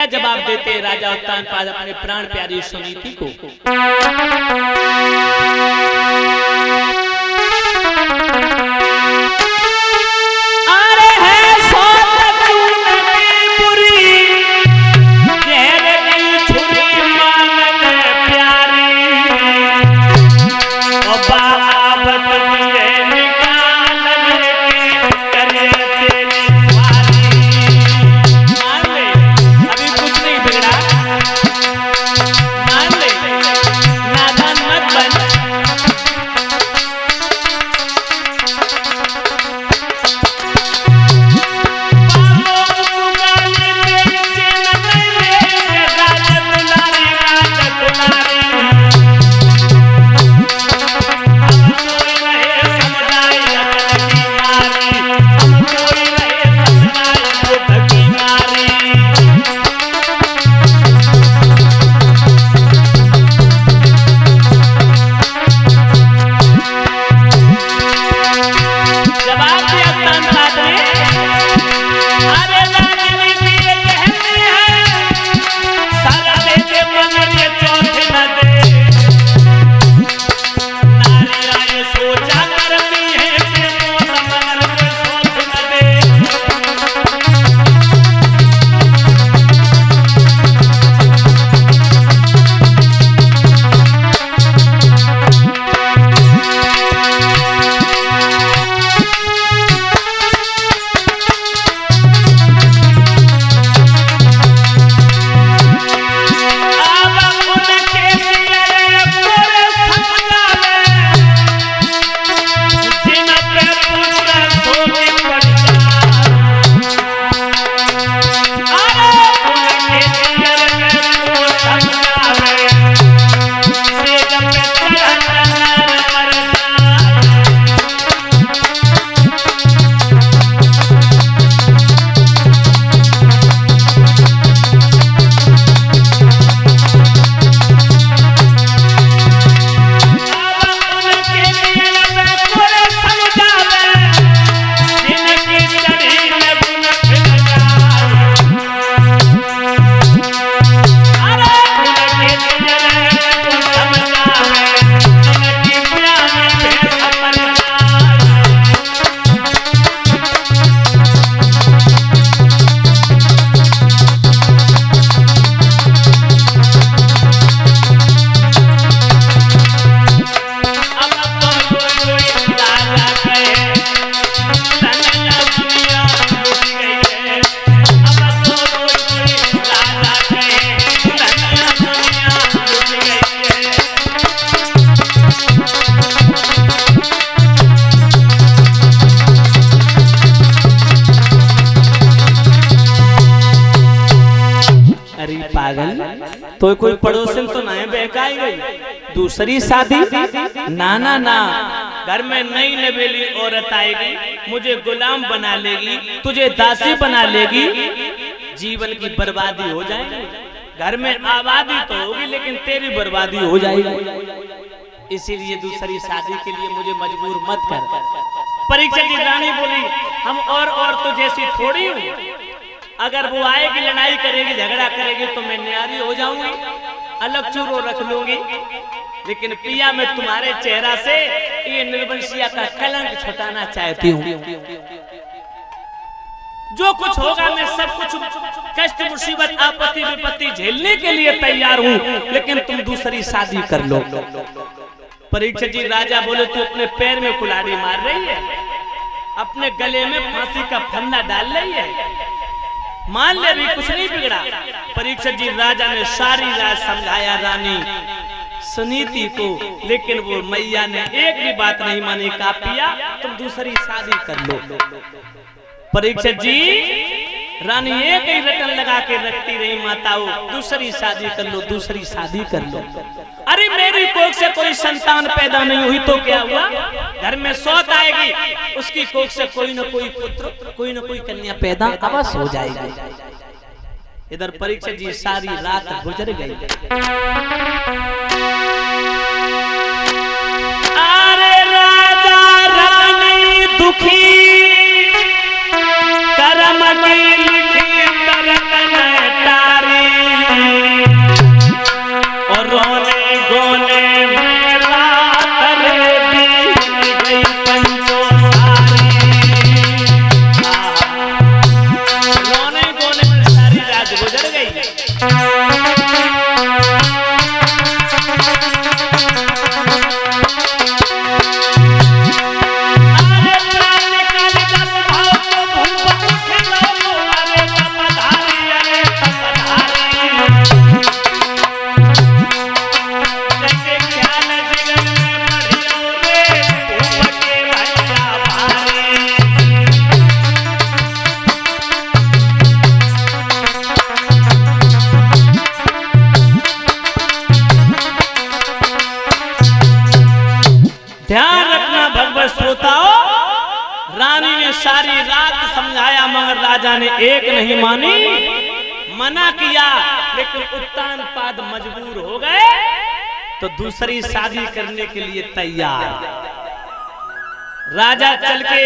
जवाब देते राजा उत्तानपाद अपने प्राण प्यारी सुनीति को। अरे है सोत चूनती बुरी, गहरे दिल छुरी मांगन प्यारी, ओ बाबत दिए निकालन के करे तेरी वारी। मान ले अभी कुछ नहीं बिगड़ा, मान ले नादान मत बन। तो कोई पड़ोसन तो ना बहकाई गई, दूसरी शादी ना ना ना, घर में नई नवेली औरत आएगी, मुझे गुलाम बना लेगी, तुझे दासी बना लेगी, जीवन की बर्बादी हो जाएगी। घर में आबादी तो होगी लेकिन तेरी बर्बादी हो जाएगी। इसीलिए दूसरी शादी के लिए मुझे मजबूर मत कर। परीक्षित की रानी बोली हम और तो जैसी थोड़ी हूँ, अगर वो आएगी लड़ाई करेगी झगड़ा करेगी तो मैं न्यारी हो जाऊंगी, अलग चूरो रख लूंगी, लेकिन पिया मैं तुम्हारे चेहरा से ये निर्वंशिया का कलंक छुटाना चाहती हूँ। जो कुछ होगा मैं सब कुछ कष्ट मुसीबत आपत्ति विपत्ति झेलने के लिए तैयार हूँ, लेकिन तुम दूसरी शादी कर लो। परीक्षित जी राजा बोले तू अपने पैर में कुल्हाड़ी मार रही है, अपने गले में फांसी का फंदा डाल रही है, मान ले भी कुछ नहीं बिगड़ा। परीक्षित जी राजा ने सारी रात समझाया रानी सुनीति को, लेकिन वो मैया ने एक भी बात नहीं मानी। कहा पिया तुम दूसरी शादी कर लो। परीक्षित जी रानी एक ही रटन लगा के रखती रही, माताओं दूसरी शादी कर लो, दूसरी शादी कर लो। अरे मेरी कोख से कोई संतान पैदा नहीं हुई तो क्या हुआ, घर में सौत आएगी, उसकी कोख से कोई न कोई पुत्र कोई न कोई कन्या पैदा अवश्य हो जाएगी। इधर परीक्षित जी सारी रात गुजर गई। अरे राजा रानी दुखी करम की लिखी तरतन तारी, ने सारी रात समझाया मगर राजा ने एक नहीं मानी, मना किया, लेकिन उत्तान पाद मजबूर हो गए तो दूसरी शादी करने के लिए तैयार। राजा चल के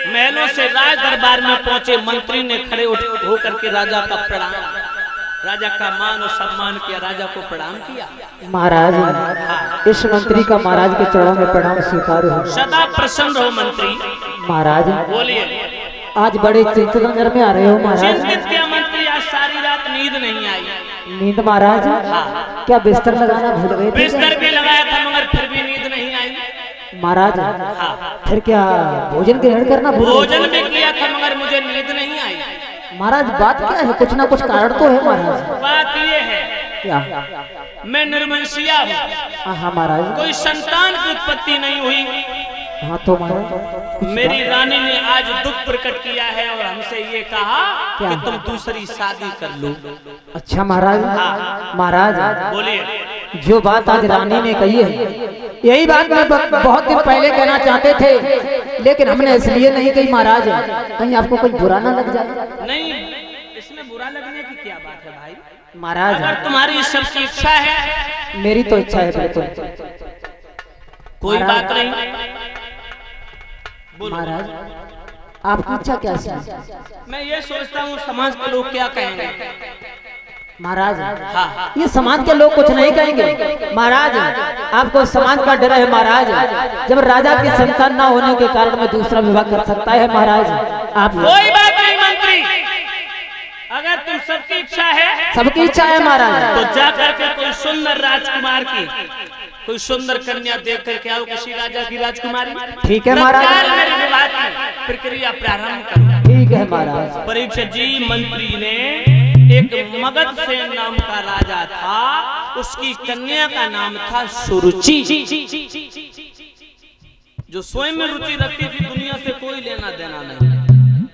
महलों से राज दरबार में पहुंचे। मंत्री ने खड़े होकर के राजा का प्रणाम, राजा का मान और सम्मान किया, राजा को प्रणाम किया। महाराज इस मंत्री का महाराज के चरणों में प्रणाम स्वीकार हो। सदा प्रसन्न रहो मंत्री। महाराज बोलिए। आज बड़े चिंतित नजर में आ रहे हो महाराज। चिंतित क्या मंत्री, आज सारी रात नींद नहीं आई। नींद महाराज? क्या बिस्तर लगाना भूल गए थे? बिस्तर भी लगाया था मगर फिर भी नींद नहीं आई महाराज। फिर क्या भोजन ग्रहण करना भूल गए? भोजन भी किया था मगर मुझे नींद नहीं आई। महाराज बात क्या है? कुछ ना कुछ कारण तो है महाराज। बात ये है क्या? मैं निर्वंशिया हूँ। हाँ महाराज। कोई संतान की उत्पत्ति नहीं हुई। हाँ तो महाराज मेरी रानी ने आज दुख प्रकट किया है और हमसे ये कहा कि तुम दूसरी शादी कर लो। अच्छा महाराज। महाराज बोलिए। जो बात आज रानी ने कही है यही बात मैं बहुत दिन पहले कहना चाहते थे, लेकिन हमने इसलिए नहीं कही महाराज, कहीं आपको कोई बुरा ना लग जाए। नहीं, इसमें बुरा लगने की क्या बात है भाई। महाराज अगर तुम्हारी सबकी इच्छा है। मेरी तो इच्छा है बिल्कुल। कोई बात नहीं। महाराज आपकी इच्छा क्या है? मैं ये सोचता हूँ समाज के लोग क्या कहेंगे। महाराज हाँ। ये समाज के लोग कुछ नहीं कहेंगे महाराज। आपको समाज का डर है महाराज। जब राजा की संतान ना होने के कारण में दूसरा विवाह कर सकता है महाराज। आप कोई बात नहीं मंत्री, अगर तुम सबकी इच्छा है। सबकी इच्छा है महाराज। तो जाकर के कोई सुंदर राजकुमार की, कोई सुंदर कन्या देख करके आओ, किसी राजा की राजकुमारी। ठीक है महाराज। मेरी विवाह की प्रक्रिया प्रारंभ करो। ठीक है महाराज। परीक्षित जी, मंत्री ने एक मगध सेन नाम का राजा था, उसकी कन्या का नाम था सुरुचि, जो स्वयं में रुचि रखती थी, दुनिया से कोई लेना देना नहीं।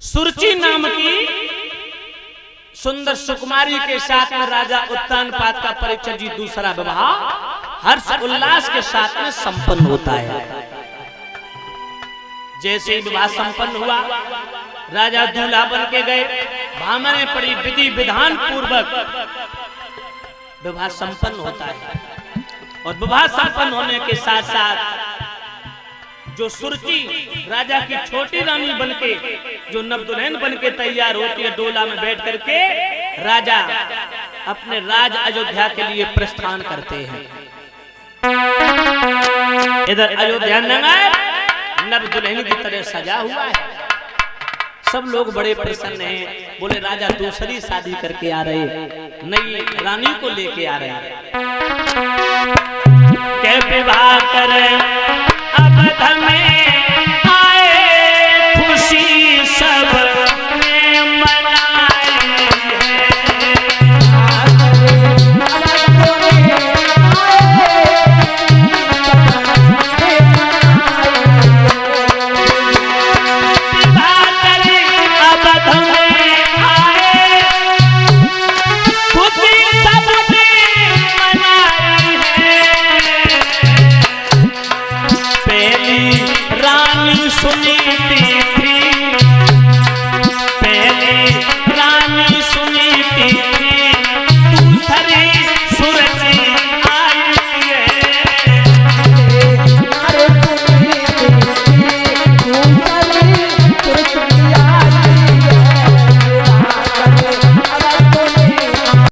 सुरुचि नाम की सुंदर सुकुमारी के साथ में राजा उत्तानपाद का परीक्षित जी दूसरा विवाह हर्ष उल्लास के साथ में संपन्न होता है। जैसे ही विवाह संपन्न हुआ, राजा दूल्हा बन के गए, भामने पड़ी, विधि विधान पूर्वक विवाह संपन्न होता है। और विवाह संपन्न होने के साथ साथ जो सुरुचि राजा की छोटी रानी बनके, जो नवदुल्हन बनके तैयार होती है, डोला में बैठ करके राजा अपने राज अयोध्या के लिए प्रस्थान करते हैं। इधर अयोध्या नगर नवदुल्हन की तरह सजा हुआ है। सब लोग बड़े प्रसन्न हैं। बोले राजा दूसरी शादी करके आ रहे, नई रानी को लेके आ रहे हैं। क्या विवाह करें